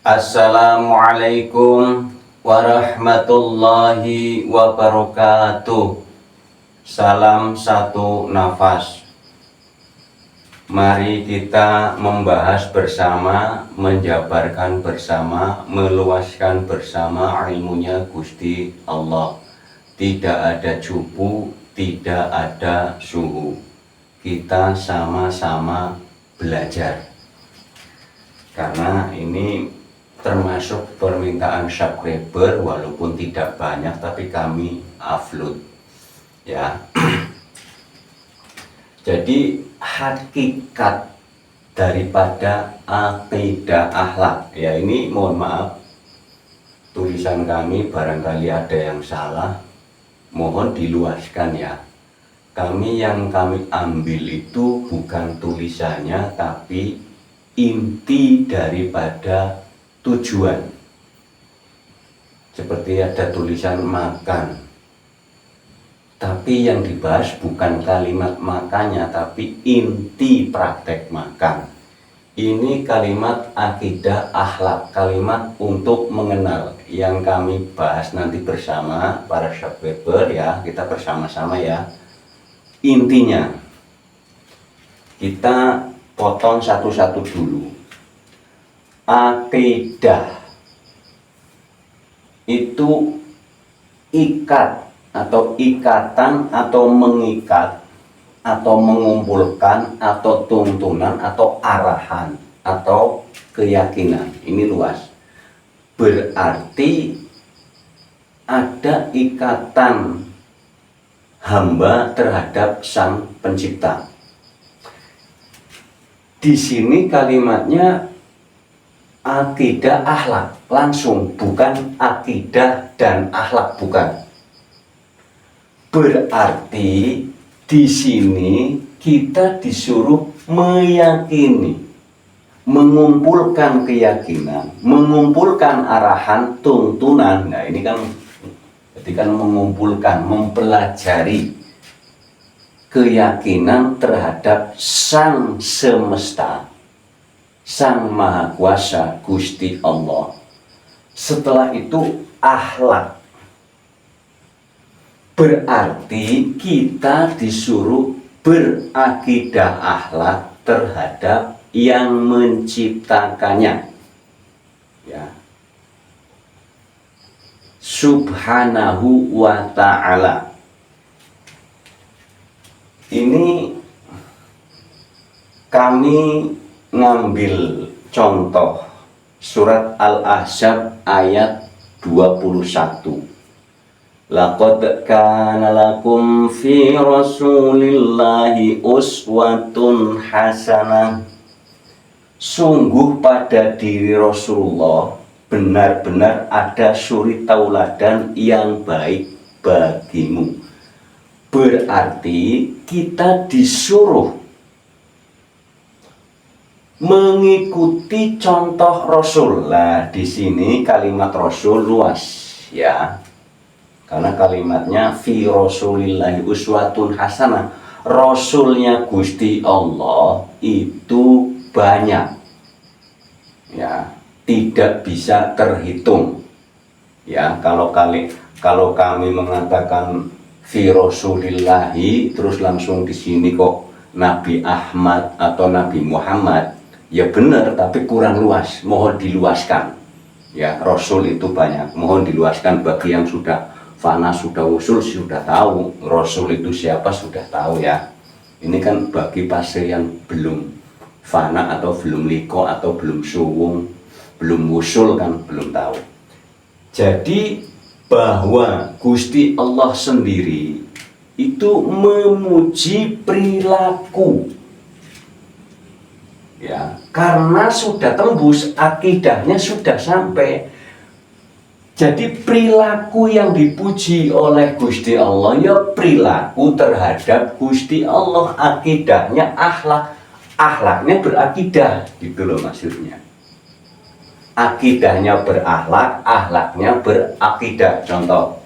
Assalamualaikum warahmatullahi wabarakatuh. Salam satu nafas. Mari kita membahas bersama, menjabarkan bersama, meluaskan bersama ilmunya Gusti Allah. Tidak ada cupu, tidak ada suhu. Kita sama-sama belajar. Karena ini termasuk permintaan subscriber, walaupun tidak banyak tapi kami upload ya. Jadi hakikat daripada akidah akhlak ya, ini mohon maaf tulisan kami barangkali ada yang salah, mohon diluaskan ya. Yang kami ambil itu bukan tulisannya tapi inti daripada tujuan. Seperti ada tulisan makan, tapi yang dibahas bukan kalimat makannya tapi inti praktek makan. Ini kalimat akidah akhlak, kalimat untuk mengenal yang kami bahas nanti bersama para subscriber ya, kita bersama-sama ya. Intinya kita potong satu-satu dulu. Akidah itu ikat atau ikatan atau mengikat atau mengumpulkan atau tuntunan atau arahan atau keyakinan. Ini luas. Berarti ada ikatan hamba terhadap Sang Pencipta. Di sini kalimatnya akidah akhlak langsung, bukan akidah dan akhlak, bukan. Berarti di sini kita disuruh meyakini, mengumpulkan keyakinan, mengumpulkan arahan, tuntunan. Nah, ini kan ketika mengumpulkan, mempelajari keyakinan terhadap Sang Semesta, Sang Maha Kuasa Gusti Allah. Setelah itu akhlak. Berarti kita disuruh berakidah akhlak terhadap yang menciptakannya. Ya. Subhanahu wa ta'ala. Ini kami ngambil contoh surat Al-Ahzab ayat 21. Laqad kana lakum fi rasulillahi uswatun hasanah. Sungguh pada diri Rasulullah benar-benar ada suri tauladan yang baik bagimu. Berarti kita disuruh mengikuti contoh Rasul. Nah, di sini kalimat Rasul luas ya. Karena kalimatnya fi rasulillahi uswatun hasanah. Rasulnya Gusti Allah itu banyak. Ya, tidak bisa terhitung. Ya, kalau kami mengatakan fi rasulillahi terus langsung di sini kok Nabi Ahmad atau Nabi Muhammad, ya benar tapi kurang luas, mohon diluaskan ya. Rasul itu banyak, mohon diluaskan. Bagi yang sudah fana, sudah usul, sudah tahu Rasul itu siapa, sudah tahu ya. Ini kan bagi pasir yang belum fana atau belum liko atau belum suwung, belum usul kan belum tahu. Jadi bahwa Gusti Allah sendiri itu memuji perilaku ya, karena sudah tembus, akidahnya sudah sampai. Jadi perilaku yang dipuji oleh Gusti Allah ya perilaku terhadap Gusti Allah, akidahnya akhlak, akhlaknya berakidah gitu loh maksudnya. Akidahnya berakhlak, akhlaknya berakidah. Contoh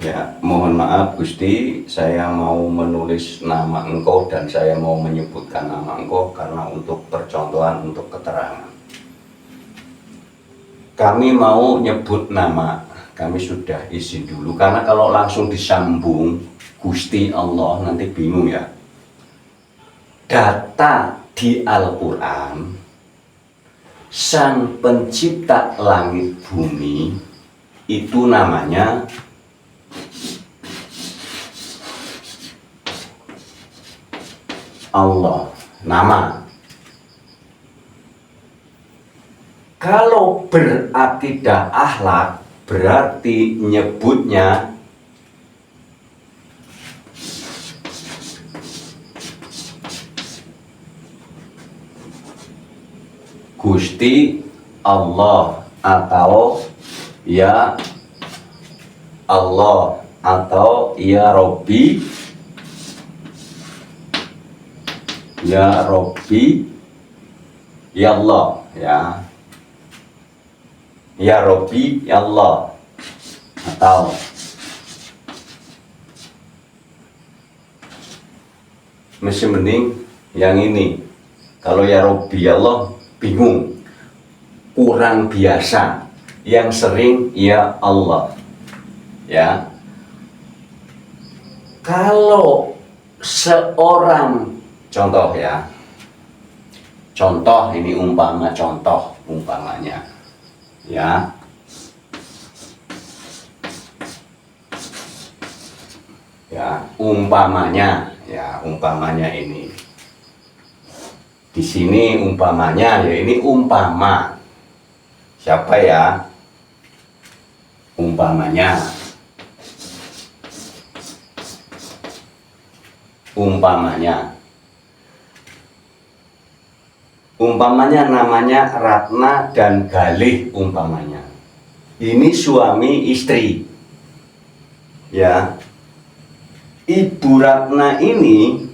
Ya, mohon maaf Gusti, saya mau menulis nama engkau dan saya mau menyebutkan nama engkau karena untuk percontohan, untuk keterangan. Kami mau nyebut nama, kami sudah izin dulu karena kalau langsung disambung Gusti Allah nanti bingung ya. Data di Al-Quran, Sang Pencipta langit bumi itu namanya Allah, nama. Kalau berakidah akhlak berarti nyebutnya Gusti Allah atau ya Allah atau ya Robbi, ya Robbi, ya Allah, ya Robbi, ya Allah, atau mesti mending yang ini. Kalau ya Robbi, ya Allah bingung, kurang biasa. Yang sering ya Allah, ya. Kalau seorang contoh ya, contoh ini umpamanya ya, umpamanya ini di sini umpamanya ya, ini umpama siapa ya, umpamanya namanya Ratna dan Galih umpamanya. Ini suami istri ya. Ibu Ratna ini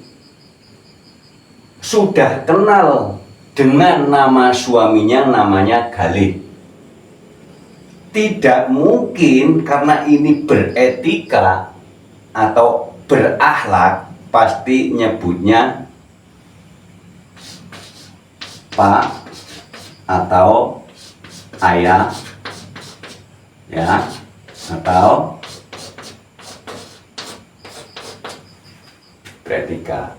sudah kenal dengan nama suaminya namanya Galih. Tidak mungkin karena ini beretika atau berakhlak pasti nyebutnya Pak atau Ayah ya, atau beretika.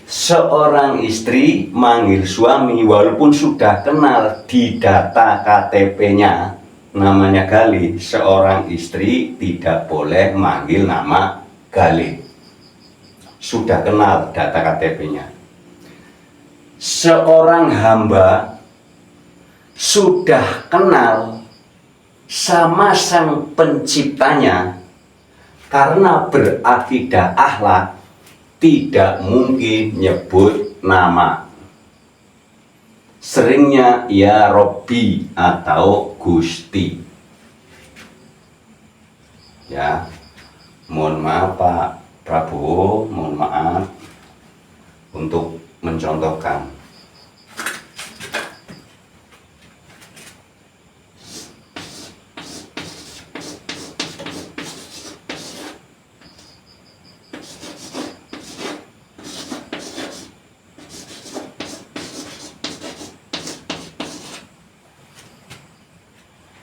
Seorang istri manggil suami walaupun sudah kenal di data KTP-nya namanya Galih, seorang istri tidak boleh manggil nama Galih. Sudah kenal data KTP-nya. Seorang hamba sudah kenal sama Sang Penciptanya karena berakidah akhlak tidak mungkin nyebut nama. Seringnya ya Robbi atau Gusti. Ya, mohon maaf Pak Prabowo, mohon maaf untuk mencontohkan.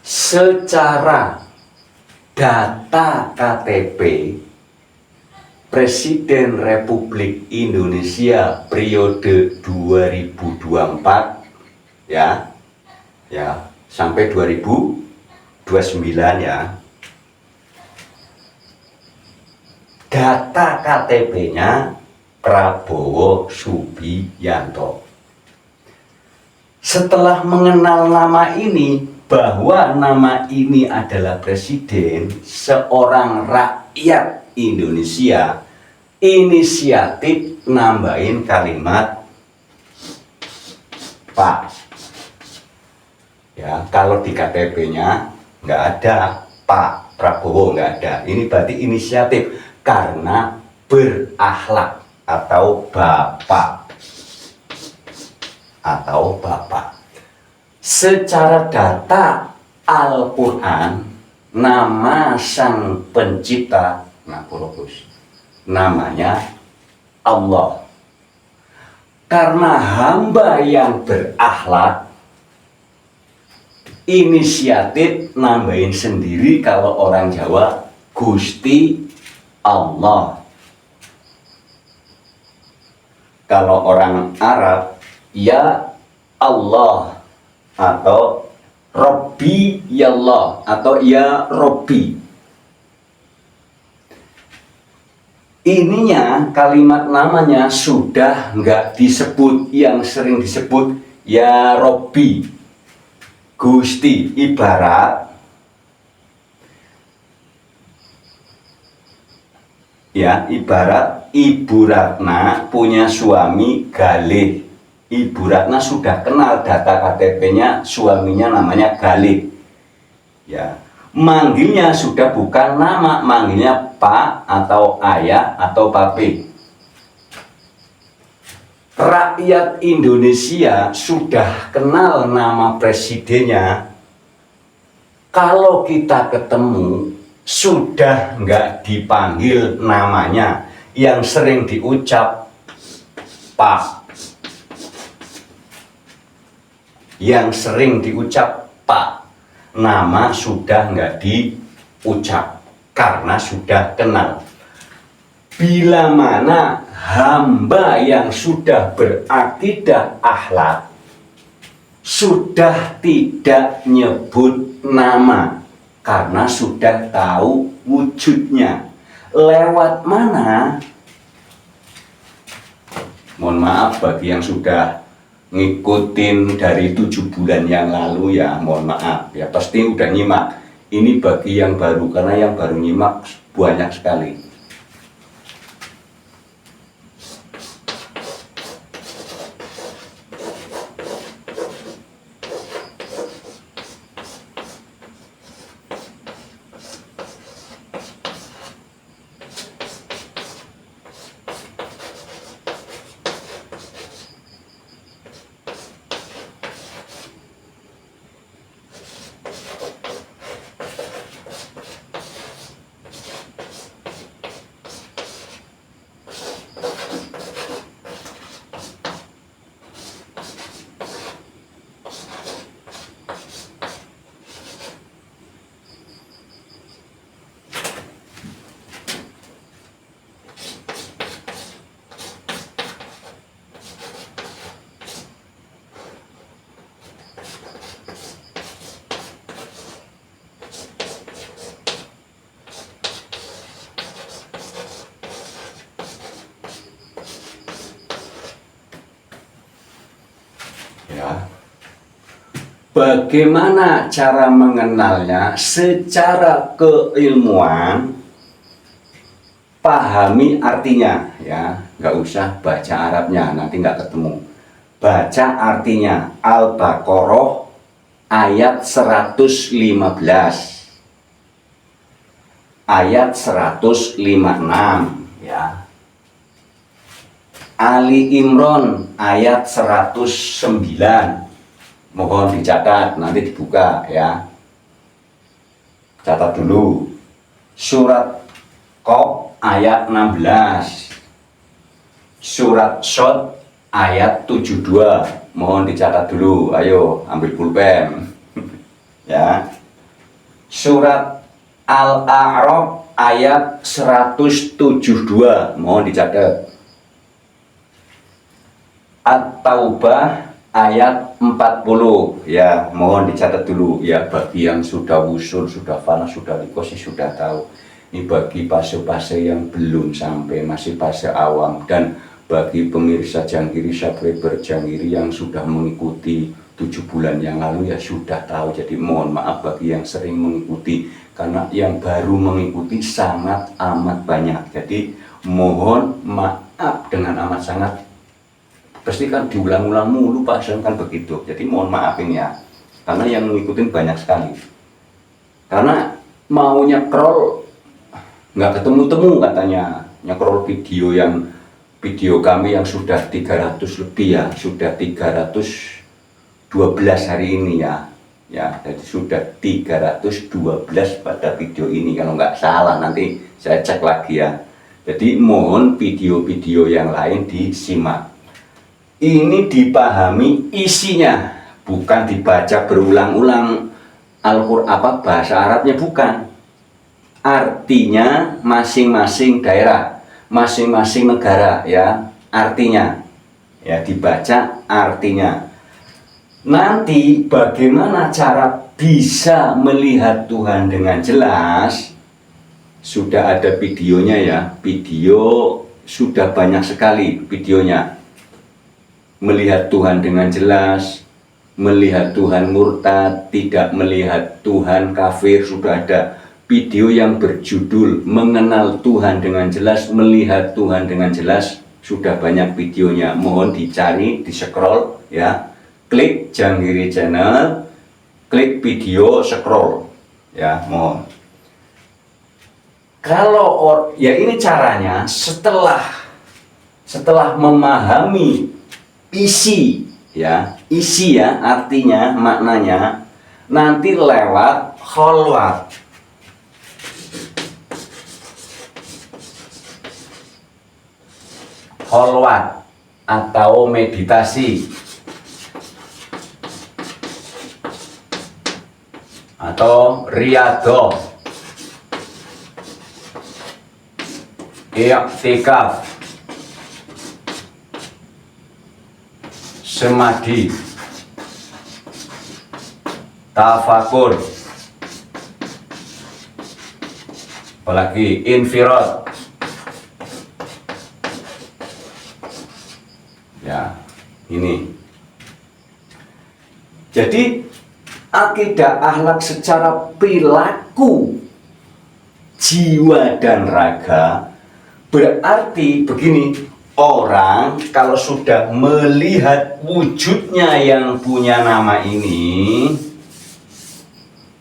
Secara data KTP Presiden Republik Indonesia periode 2024 ya sampai 2029 ya, data KTP-nya Prabowo Subianto. Setelah mengenal nama ini, bahwa nama ini adalah presiden, seorang rakyat Indonesia, inisiatif nambahin kalimat Pak. Ya, kalau di KTP-nya nggak ada Pak Prabowo, nggak ada. Ini berarti inisiatif karena berakhlak atau Bapak. Secara data Al-Quran nama sang pencipta ngapurobos, namanya Allah. Karena hamba yang berakhlak, inisiatif nambahin sendiri. Kalau orang Jawa, Gusti Allah. Kalau orang Arab, ya Allah, atau Robbi Yallah, atau ya Robbi. Ininya kalimat namanya sudah nggak disebut, yang sering disebut ya Robbi, Gusti. Ibarat Ibu Ratna punya suami Galih. Ibu Ratna sudah kenal data KTP-nya, suaminya namanya Galih. Ya, manggilnya sudah bukan nama, manggilnya Pak atau Ayah atau Papi. Rakyat Indonesia sudah kenal nama presidennya. Kalau kita ketemu, sudah nggak dipanggil namanya, yang sering diucap Pak. Yang sering diucap Pak. Nama sudah nggak diucap karena sudah kenal. Bila mana hamba yang sudah berakidah akhlak sudah tidak nyebut nama karena sudah tahu wujudnya. Lewat mana? Mohon maaf bagi yang sudah ngikutin dari 7 bulan yang lalu, ya mohon maaf ya, pasti udah nyimak. Ini bagi yang baru, karena yang baru nyimak banyak sekali. Ya. Bagaimana cara mengenalnya? Secara keilmuan, pahami artinya, ya, nggak usah baca Arabnya, nanti nggak ketemu. Baca artinya. Al-Baqarah ayat 115, ayat 156, ya. Ali Imran ayat 109. Mohon dicatat, nanti dibuka ya. Catat dulu. Surat Qaf ayat 16. Surat Shad ayat 72. Mohon dicatat dulu. Ayo ambil pulpen. Ya. Surat Al-A'raf ayat 172. Mohon dicatat. At-Taubah ayat 40, ya, mohon dicatat dulu ya. Bagi yang sudah wusul, sudah fana, sudah likosi, sudah tahu. Ini bagi fase-fase yang belum sampai, masih fase awam. Dan bagi pemirsa Jangkiri, subscriber Jangkiri yang sudah mengikuti 7 bulan yang lalu, ya sudah tahu. Jadi mohon maaf bagi yang sering mengikuti, karena yang baru mengikuti sangat amat banyak. Jadi mohon maaf dengan amat sangat. Pasti kan diulang-ulang mulu Pak Sen, kan begitu. Jadi mohon maafin ya, karena yang ngikutin banyak sekali. Karena mau nyekrol nggak ketemu-temu katanya, nyekrol video kami yang sudah 300 lebih ya, sudah 312 hari ini ya, Ya, jadi sudah 312 pada video ini kalau nggak salah, nanti saya cek lagi ya. Jadi mohon video-video yang lain disimak. Ini dipahami isinya, bukan dibaca berulang-ulang Al-Qur'an bahasa Arabnya, bukan. Artinya masing-masing daerah, masing-masing negara ya, artinya ya dibaca artinya. Nanti bagaimana cara bisa melihat Tuhan dengan jelas, sudah ada videonya ya. Video sudah banyak sekali videonya. Melihat Tuhan dengan jelas, melihat Tuhan murtad, tidak melihat Tuhan kafir, sudah ada video yang berjudul Mengenal Tuhan dengan Jelas, Melihat Tuhan dengan Jelas, sudah banyak videonya. Mohon dicari, di scroll ya. Klik Janggiri Channel, klik video, scroll ya, mohon. Kalau ya ini caranya, setelah memahami isi ya, artinya, maknanya, nanti lewat kholwat. Kholwat atau meditasi atau riyadhah, i'tikaf, semadi, tafakur, apalagi infirad ya. Ini jadi akidah akhlak secara perilaku, jiwa dan raga. Berarti begini, orang kalau sudah melihat wujudnya yang punya nama ini,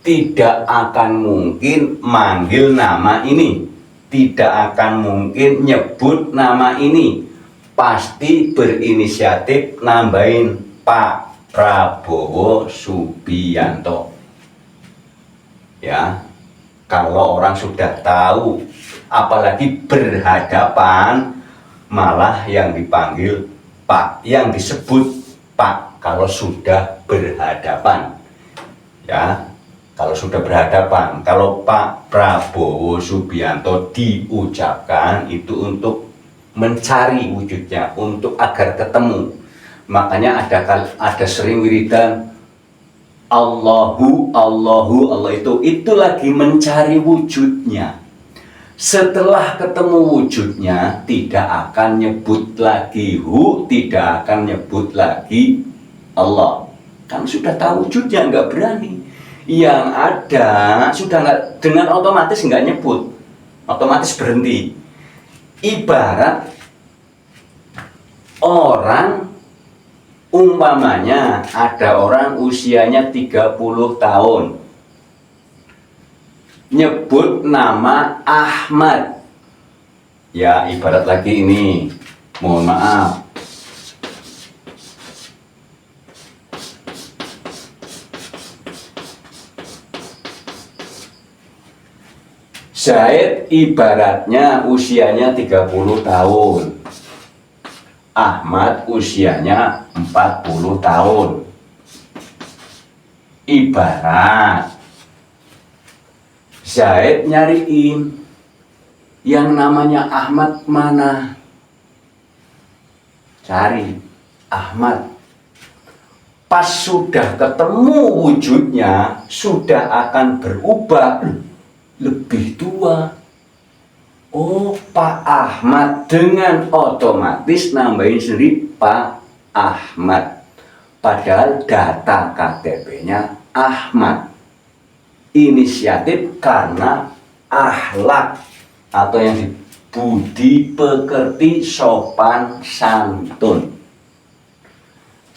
tidak akan mungkin manggil nama ini, tidak akan mungkin nyebut nama ini, pasti berinisiatif nambahin Pak Prabowo Subianto ya. Kalau orang sudah tahu, apalagi berhadapan, malah yang dipanggil Pak, yang disebut Pak kalau sudah berhadapan ya. Kalau sudah berhadapan, kalau Pak Prabowo Subianto diucapkan itu untuk mencari wujudnya, untuk agar ketemu. Makanya ada sering wiridan Allahu Allah, itu lagi mencari wujudnya. Setelah ketemu wujudnya, tidak akan nyebut lagi tidak akan nyebut lagi Allah. Kan sudah tahu wujudnya, nggak berani. Yang ada sudah nggak, dengan otomatis nggak nyebut, otomatis berhenti. Ibarat orang, umpamanya ada orang usianya 30 tahun, nyebut nama Ahmad ya, ibarat lagi ini, mohon maaf, Zaid ibaratnya usianya 30 tahun, Ahmad usianya 40 tahun. Ibarat Zaid nyariin yang namanya Ahmad mana, cari Ahmad. Pas sudah ketemu wujudnya, sudah akan berubah, lebih tua. Oh, Pak Ahmad, dengan otomatis nambahin sendiri Pak Ahmad. Padahal data KTP-nya Ahmad. Inisiatif karena akhlak atau yang budi pekerti sopan santun.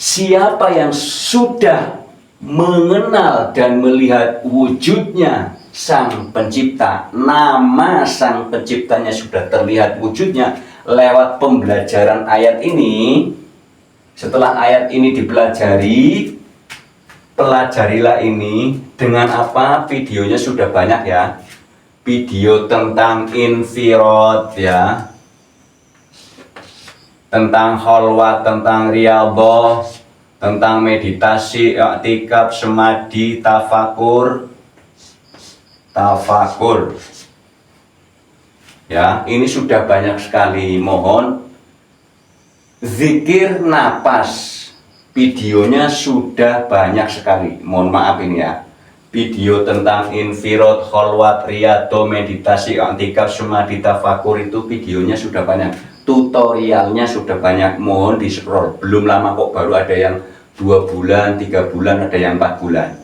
Siapa yang sudah mengenal dan melihat wujudnya Sang Pencipta, nama Sang Penciptanya sudah terlihat wujudnya lewat pembelajaran ayat ini. Setelah ayat ini dipelajari, pelajarilah ini dengan apa? Videonya sudah banyak ya. Video tentang infirad ya, tentang khalwat, tentang riyadhah, tentang meditasi, i'tikaf, semadi, tafakur. Ya, ini sudah banyak sekali. Mohon zikir napas, videonya sudah banyak sekali. Mohon maaf ini ya. Video tentang infirad, khalwat, riyadhah, meditasi, i'tikaf, semadi, tafakur itu videonya sudah banyak. Tutorialnya sudah banyak. Mohon di scroll. Belum lama kok, baru ada yang 2 bulan, 3 bulan, ada yang 4 bulan.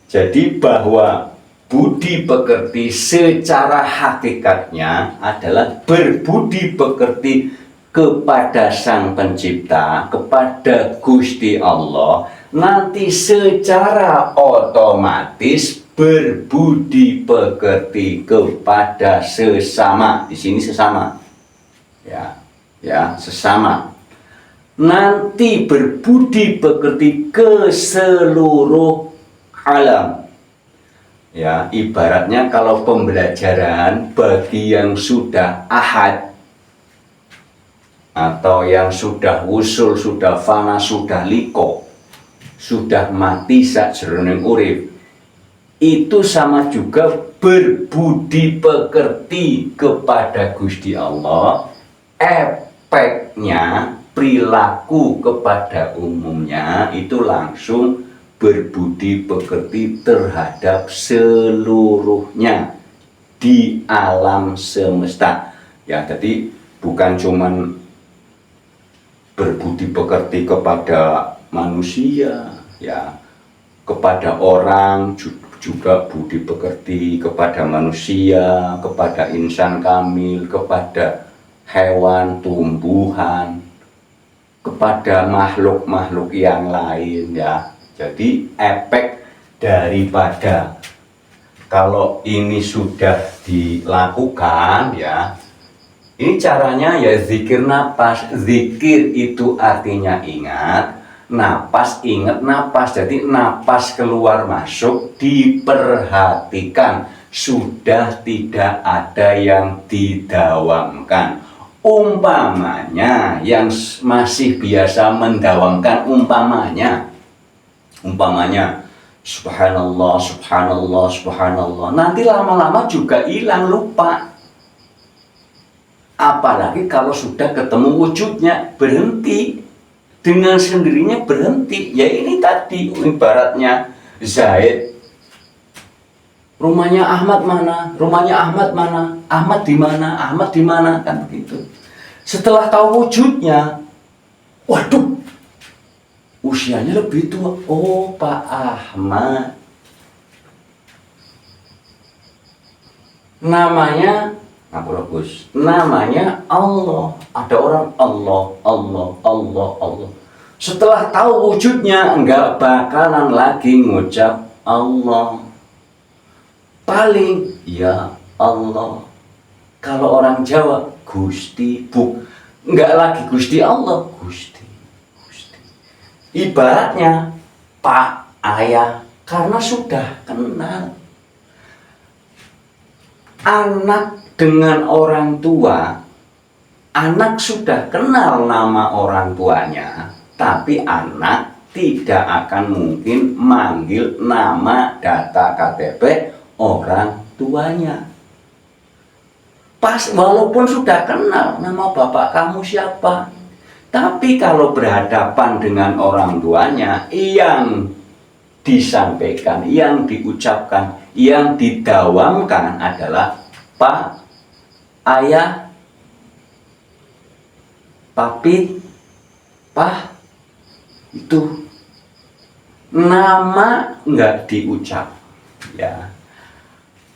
Jadi bahwa budi pekerti secara hakikatnya adalah berbudi pekerti kepada Sang Pencipta, kepada Gusti Allah. Nanti secara otomatis berbudi pekerti kepada sesama. Di sini sesama. Ya, sesama. Nanti berbudi pekerti ke seluruh alam. Ya, ibaratnya kalau pembelajaran bagi yang sudah ahad atau yang sudah usul, sudah fana, sudah liko, sudah mati sakjroning urip, itu sama juga berbudi pekerti kepada Gusti Allah. Efeknya perilaku kepada umumnya itu langsung berbudi pekerti terhadap seluruhnya di alam semesta. Ya, jadi bukan cuman berbudi pekerti kepada manusia, ya, kepada orang juga budi pekerti kepada manusia, kepada insan kamil, kepada hewan, tumbuhan, kepada makhluk-makhluk yang lain ya. Jadi efek daripada kalau ini sudah dilakukan ya, ini caranya ya zikir napas. Zikir itu artinya ingat, napas ingat napas. Jadi napas keluar masuk diperhatikan, sudah tidak ada yang didawamkan. Umpamanya yang masih biasa mendawamkan, umpamanya subhanallah, subhanallah, subhanallah, nanti lama-lama juga hilang, lupa. Apalagi kalau sudah ketemu wujudnya, berhenti dengan sendirinya, berhenti. Ya ini tadi ibaratnya Zaid, rumahnya Ahmad mana? Rumahnya Ahmad mana? Ahmad di mana? Ahmad di mana? Kan begitu. Setelah tahu wujudnya, waduh, usianya lebih tua. Oh, Pak Ahmad. Namanya namanya Allah. Ada orang Allah, Allah, Allah, Allah. Setelah tahu wujudnya, enggak bakalan lagi ngucap Allah. Paling ya Allah. Kalau orang Jawa Gusti, enggak lagi Gusti Allah, Gusti. Ibaratnya Pak, Ayah, karena sudah kenal. Anak dengan orang tua, anak sudah kenal nama orang tuanya, tapi anak tidak akan mungkin manggil nama data KTP orang tuanya. Pas walaupun sudah kenal nama bapak kamu siapa, tapi kalau berhadapan dengan orang tuanya, yang disampaikan, yang diucapkan, yang didawamkan adalah Pak, Ayah, Papi, Pah. Itu nama nggak diucap ya.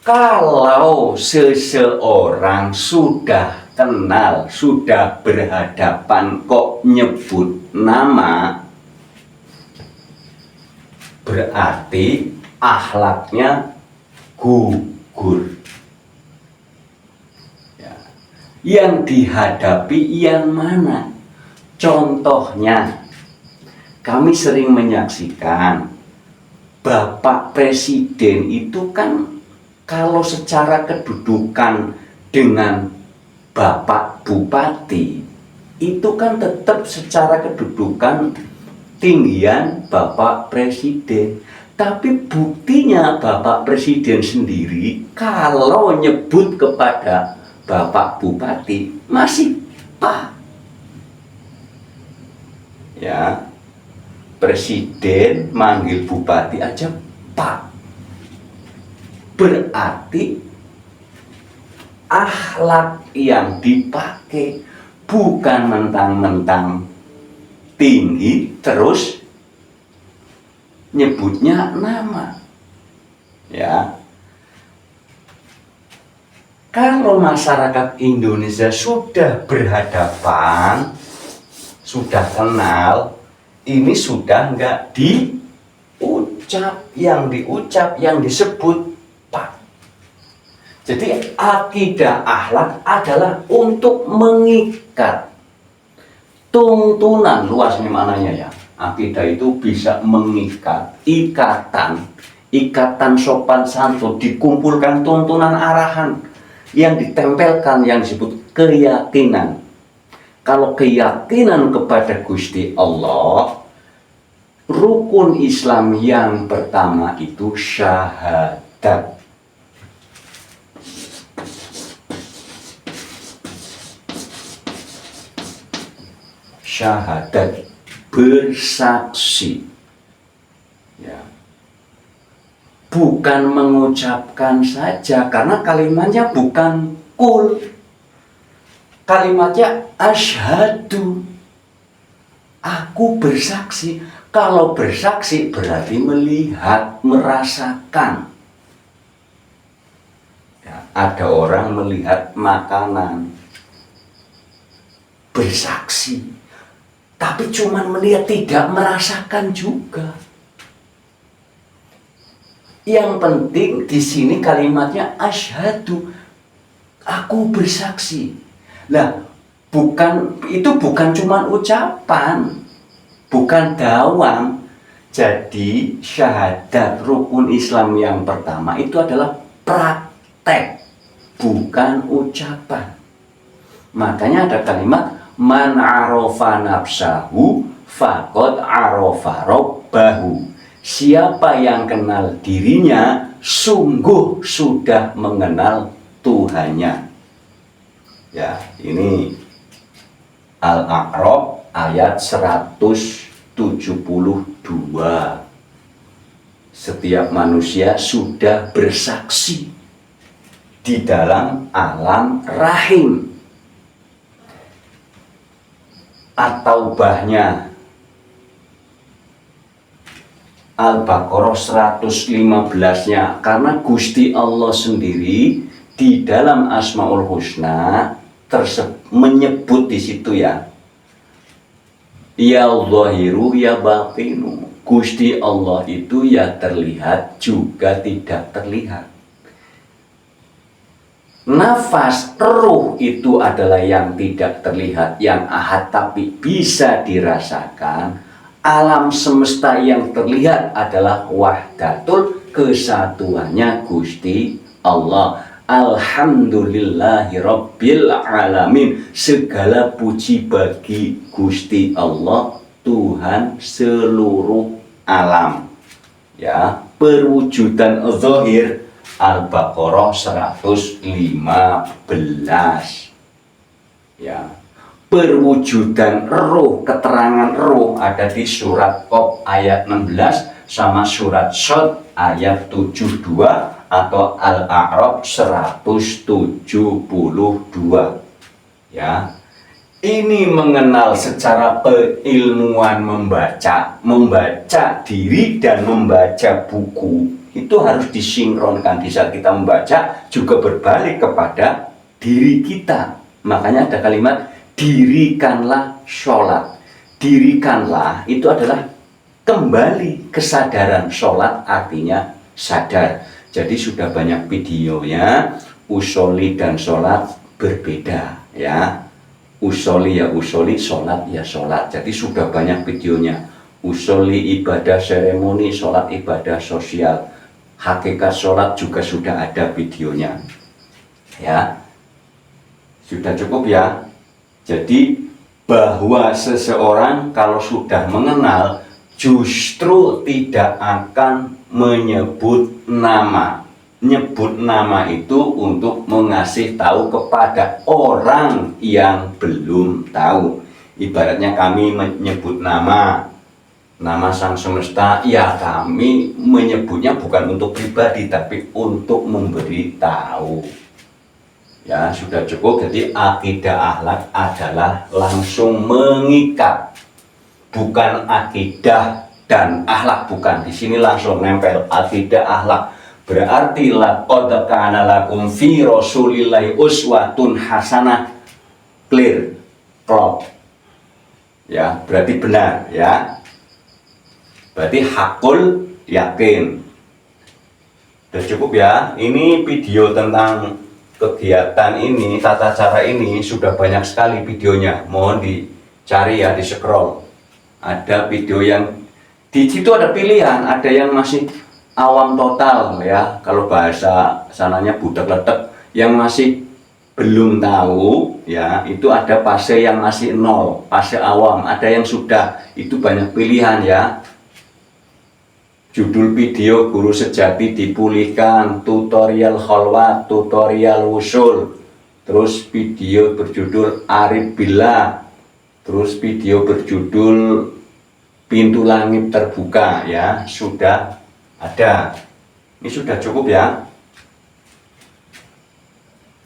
Kalau seseorang sudah kenal, sudah berhadapan kok nyebut nama, berarti akhlaknya gugur. Ya. Yang dihadapi yang mana? Contohnya, kami sering menyaksikan Bapak Presiden itu kan kalau secara kedudukan dengan Bapak Bupati itu kan tetap secara kedudukan tinggian Bapak Presiden. Tapi buktinya Bapak Presiden sendiri kalau nyebut kepada Bapak Bupati masih Pak. Ya, Presiden manggil Bupati aja Pak. Berarti akhlak yang dipakai bukan mentang-mentang tinggi terus nyebutnya nama. Ya. Kalau masyarakat Indonesia sudah berhadapan, sudah kenal, ini sudah enggak diucap, yang disebut Pak. Jadi akidah akhlak adalah untuk mengikat. Tuntunan luas nih mananya ya. Akidah itu bisa mengikat, ikatan sopan santun, dikumpulkan tuntunan arahan yang ditempelkan yang disebut keyakinan. Kalau keyakinan kepada Gusti Allah, rukun Islam yang pertama itu syahadat. Syahadat, bersaksi, ya, bukan mengucapkan saja karena kalimatnya bukan kul, kalimatnya asyhadu, aku bersaksi. Kalau bersaksi berarti melihat, merasakan. Ya, ada orang melihat makanan, bersaksi. Tapi cuman melihat, tidak merasakan juga. Yang penting di sini kalimatnya asyhadu, aku bersaksi. Lah, bukan cuman ucapan, bukan dawang. Jadi syahadat rukun Islam yang pertama itu adalah praktek, bukan ucapan. Makanya ada kalimat man arofa nafsahu faqad arofa rabbahu. Siapa yang kenal dirinya sungguh sudah mengenal Tuhannya. Ya, ini Al-A'raf ayat 172. Setiap manusia sudah bersaksi di dalam alam rahim. At-Taubahnya Al-Baqarah 115-nya, karena Gusti Allah sendiri di dalam Asmaul Husna menyebut di situ ya zahiru ya batinu. Gusti Allah itu ya terlihat juga tidak terlihat. Nafas, ruh itu adalah yang tidak terlihat, yang ahad tapi bisa dirasakan. Alam semesta yang terlihat adalah wahdatul, kesatuannya Gusti Allah. Alhamdulillahi Rabbil Alamin. Segala puji bagi Gusti Allah, Tuhan seluruh alam. Ya, perwujudan zahir Al-Baqarah 115. Ya. Perwujudan roh, keterangan roh ada di surat Qaf ayat 16 sama surat Shad ayat 72 atau Al-A'raf 172. Ya. Ini mengenal secara keilmuan membaca diri dan membaca buku. Itu harus disinkronkan. Di saat kita membaca juga berbalik kepada diri kita. Makanya ada kalimat dirikanlah sholat. Dirikanlah itu adalah kembali kesadaran. Sholat artinya sadar. Jadi sudah banyak videonya. Usoli dan sholat berbeda ya. Usoli ya usoli, sholat ya sholat. Jadi sudah banyak videonya. usuli ibadah seremoni, sholat ibadah sosial, hakikat sholat juga sudah ada videonya. Ya, sudah cukup ya. Jadi bahwa seseorang kalau sudah mengenal justru tidak akan menyebut nama. Nyebut nama itu untuk mengasih tahu kepada orang yang belum tahu. Ibaratnya kami menyebut nama sang semesta, ya kami menyebutnya bukan untuk pribadi tapi untuk memberi tahu. Ya, sudah cukup. Jadi akidah akhlak adalah langsung mengikat, bukan akidah dan akhlak, bukan. Di sini langsung nempel akidah akhlak. Berarti laqad kana lakum fi rasulillahi uswatun hasanah. Clear, klop. Ya, berarti benar ya. Berarti hakul yakin. Sudah cukup ya. Ini video tentang kegiatan ini, tata cara ini sudah banyak sekali videonya. Mohon dicari ya, di scroll. Ada video yang di situ ada pilihan, ada yang masih awam total ya, kalau bahasa sananya budak letek, yang masih belum tahu ya, itu ada fase yang masih nol, fase awam, ada yang sudah, itu banyak pilihan ya. Judul video Guru Sejati Dipulihkan, tutorial khalwat, tutorial wusul, terus video berjudul Arif Billah, terus video berjudul Pintu Langit Terbuka ya, sudah ada. Ini sudah cukup ya.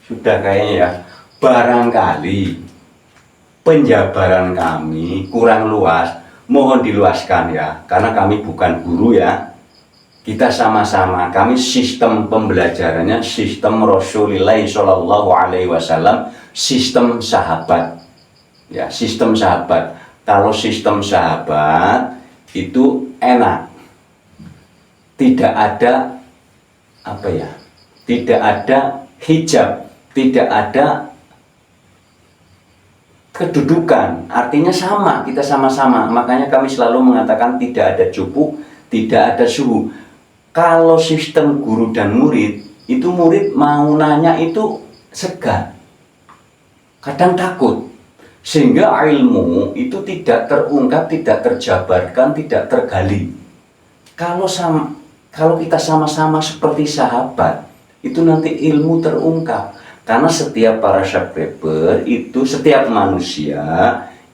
Sudah kayaknya ya. Barangkali penjabaran kami kurang luas, mohon diluaskan ya, karena kami bukan guru ya. Kita sama-sama, kami sistem pembelajarannya sistem Rasulullah Shallallahu Alaihi Wasallam, sistem sahabat ya, sistem sahabat. Kalau sistem sahabat itu enak, tidak ada apa ya, tidak ada hijab, tidak ada kedudukan, artinya sama, kita sama-sama. Makanya kami selalu mengatakan tidak ada cupu, tidak ada suhu. Kalau sistem guru dan murid, itu murid mau nanya itu segan, kadang takut, sehingga ilmu itu tidak terungkap, tidak terjabarkan, tidak tergali. Kalau kita sama-sama seperti sahabat, itu nanti ilmu terungkap. Karena setiap para subscriber itu, setiap manusia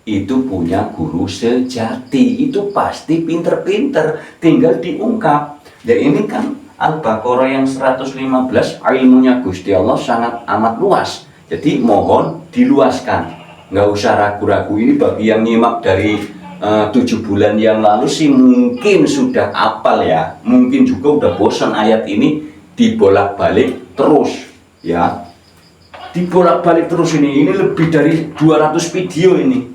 itu punya guru sejati. Itu pasti pinter-pinter, tinggal diungkap. Dan ini kan Al-Baqarah yang 115, ilmunya Gusti Allah sangat amat luas. Jadi mohon diluaskan. Nggak usah ragu-ragu. Ini bagi yang nyimak dari 7 bulan yang lalu sih mungkin sudah apal ya, mungkin juga udah bosan ayat ini dibolak-balik terus ya, dibolak-balik terus. Ini lebih dari 200 video ini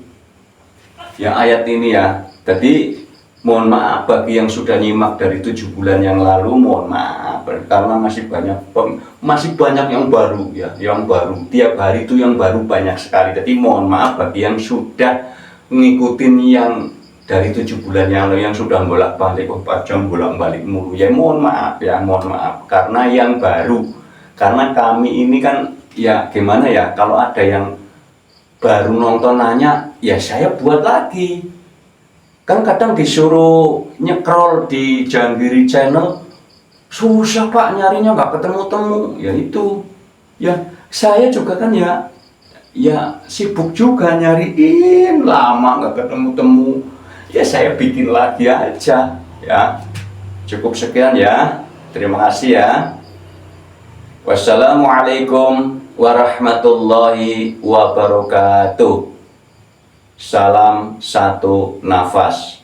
ya ayat ini ya. Jadi mohon maaf bagi yang sudah nyimak dari 7 bulan yang lalu, mohon maaf karena masih banyak yang baru ya, yang baru tiap hari itu yang baru banyak sekali. Jadi mohon maaf bagi yang sudah ngikutin yang dari 7 bulan yang lalu, yang sudah bolak-balik 4 jam bolak-balik mulu ya, mohon maaf ya, mohon maaf karena yang baru. Karena kami ini kan ya gimana ya, kalau ada yang baru nonton nanya ya saya buat lagi. Kan kadang disuruh nyekrol di Janggiri channel susah Pak, nyarinya nggak ketemu-temu ya. Itu ya saya juga kan ya sibuk juga nyariin, lama nggak ketemu-temu ya, saya bikin lagi aja ya. Cukup sekian ya, terima kasih ya. Wassalamualaikum warahmatullahi wabarakatuh. Salam satu nafas.